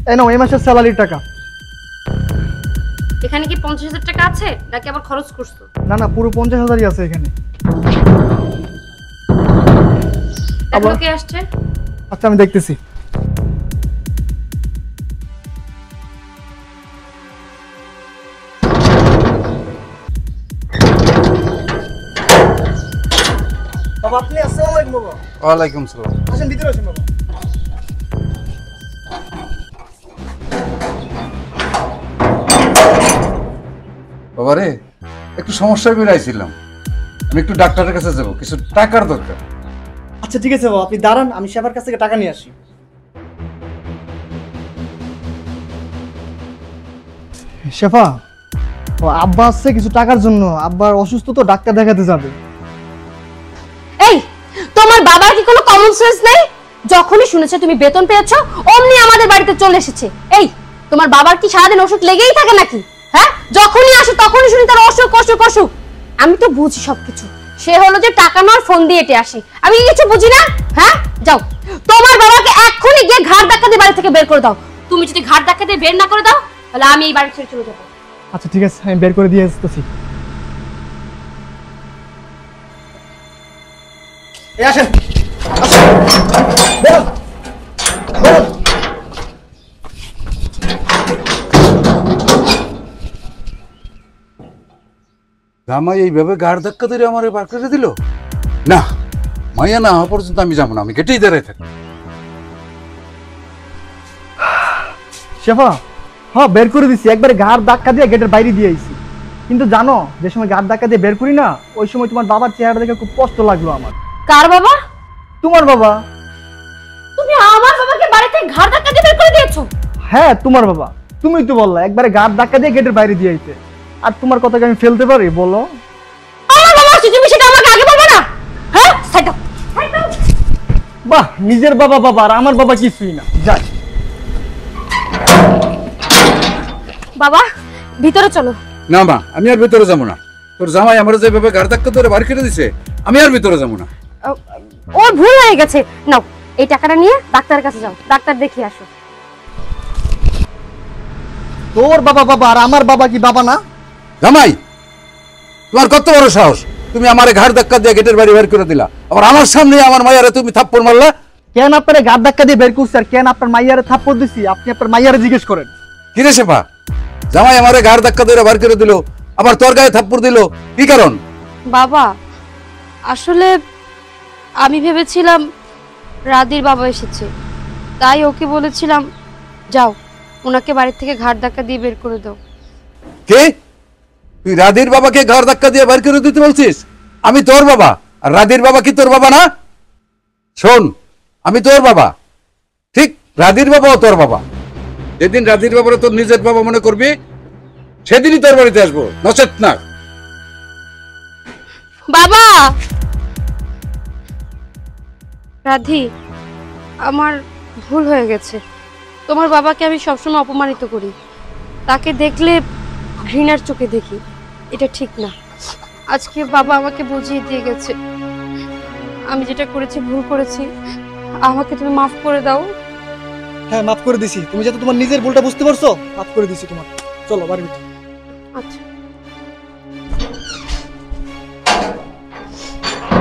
এই নাও এই মাসের স্যালারির টাকা। এখানে কি 50,000 টাকা আছে নাকি আবার খরচ করছো? না না, পুরো 50,000ই আছে এখানে। দেখো কে আসছে। আচ্ছা আমি দেখতেছি। বাবা আপনি আসসালামু আলাইকুম। বাবা ওয়ালাইকুম সালাম। আসেন ভিতরে আসেন বাবা। বাবা রে, একটু সমস্যায় বেরাইছিলাম, আমি একটু ডাক্তারের কাছে যাব, কিছু টাকার দরকার। আচ্ছা ঠিক আছে বাবা, আপনি দাঁড়ান, আমি শেফার কাছ থেকে টাকা নিয়ে আসি। শেফা, ও আব্বা আসছে কিছু টাকার জন্য, আব্বার অসুস্থ তো ডাক্তার দেখাতে যাবে। এই তোমার বাবার কি কোনো কমন সেন্স নেই? যখনই শুনেছে তুমি বেতন পেয়েছো অমনি আমাদের বাড়িতে চলে এসেছে। এই তোমার বাবার কি সারাদিন ওষুধ লেগেই থাকে নাকি? হ্যাঁ, যখনই আসে তখনই শুনি তার অসুখ অসুখ অসুখ। আমি তো বুঝি সবকিছু, সে হলো যে টাকা নেওয়ার ফোন দিয়ে এটে আসে, আমি কিছু বুঝি না। হ্যাঁ যাও, তোমার বাবাকে এক্ষুনি গিয়ে ঘাড় ধাক্কা দিয়ে বাড়ি থেকে বের করে দাও। তুমি যদি ঘাড় ধাক্কা দিয়ে বের না করে দাও তাহলে আমি এই বাড়ি ছেড়ে চলে যাবো। আচ্ছা ঠিক আছে, আমি বের করে দিয়ে আসতেছি। এই আসেন, আসেন, বেরোন, বেরোন। জামাই এইভাবে গাড় ধাক্কা ধরে আমার বার করে দিল? না, মাইয়া না হওয়া পর্যন্ত আমি যাবো না, আমি গেটেই দাঁড়ায় থাকি। শেফা, হ্যাঁ বের করে দিছি, একবারে ঘাড় ধাক্কা দিয়ে গেটের বাইরে দিয়ে আইছি। কিন্তু জানো, যে সময় ঘাড় ধাক্কা দিয়ে বের করি না, ওই সময় তোমার বাবার চেহারা দেখে খুব কষ্ট লাগলো আমার। কার বাবা? তোমার বাবা। তুমি আমার বাবাকে বাড়ি থেকে ঘাড় ধাক্কা দিয়ে বের করে দিয়েছো? হ্যাঁ তোমার বাবা, তুমিই তো বললা একবারে ঘাড় ধাক্কা দিয়ে গেটের বাইরে দিয়ে আইতে। আর তোমার কথাকে আমি ফেলতে পারি বলো? আমার বাবা আসছে, তুমি সেটা আমাকে আগে বলবে না? হ্যাঁ সাইড দাও, সাইড দাও। বাহ, নিজের বাবা বাবা আর আমার বাবা কিছুই না। যাই বাবা ভিতরে চলো। না মা, আমি আর ভিতরে যাবো না। তোর জামাই আমার যেভাবে গাড় ধাক্কা ধরে বার করে দিছে, আমি আর ভিতরে যাবো না। ওর ভুল হয়ে গেছে, নাও এই টাকাটা নিয়ে ডাক্তারের কাছে যাও, ডাক্তার দেখিয়ে আসো। তোর বাবা বাবা আর আমার বাবা কি বাবা না? জামাই, তোমার কত বড় সাহস, তুমি আমার ঘাড় ধাক্কা দিয়ে গেটের বাড়ি বের করে দিলা, আবার আমার সামনে আমার মায়েরা তুমি থাপ্পড় মারলা। কেন আপনার ঘাড় ধাক্কা দিয়ে বের করছে আর কেন আপনার মাইয়ারে থাপ্পড় দিছি, আপনি আপনার মাইয়ারে জিজ্ঞেস করেন। কিরে শেফা, জামাই আমার ঘাড় ধাক্কা ধরে বার করে দিল, আবার তোর গায়ে থাপ্পড় দিল, কি কারণ? বাবা আসলে আমি ভেবেছিলাম রাদির বাবা এসেছে, তাই ওকে বলেছিলাম যাও ওনাকে বাড়ি থেকে ঘাড় ধাক্কা দিয়ে বের করে দাও। কে? তুই রাধির বাবাকে ঘাড় ধাক্কা দিয়ে বের করে দিতে বলছিস? আমি তোর বাবা, আর রাধির বাবা কি তোর বাবা না? শোন, আমি তোর বাবা, ঠিক রাধির বাবাও তোর বাবা। যেদিন রাধির বাবারে তোর নিজের বাবা মনে করবি সেদিনই তোর বাড়িতে আসবো, নচেত না। বাবা! রাধি, আমার ভুল হয়ে গেছে, তোমার বাবাকে আমি সবসময় অপমানিত করি, তাকে দেখলে ঘৃণার চোখে দেখি, এটা ঠিক না। আজকে বাবা আমাকে বুঝিয়ে দিয়ে গেছে, আমি যেটা করেছি ভুল করেছি, আমাকে তুমি মাফ করে দাও। হ্যাঁ মাফ করে দিছি, তুমি যাতে তোমার নিজের ভুলটা বুঝতে পারছো, মাফ করে দিছি তোমার। চলো বাড়ি। আচ্ছা।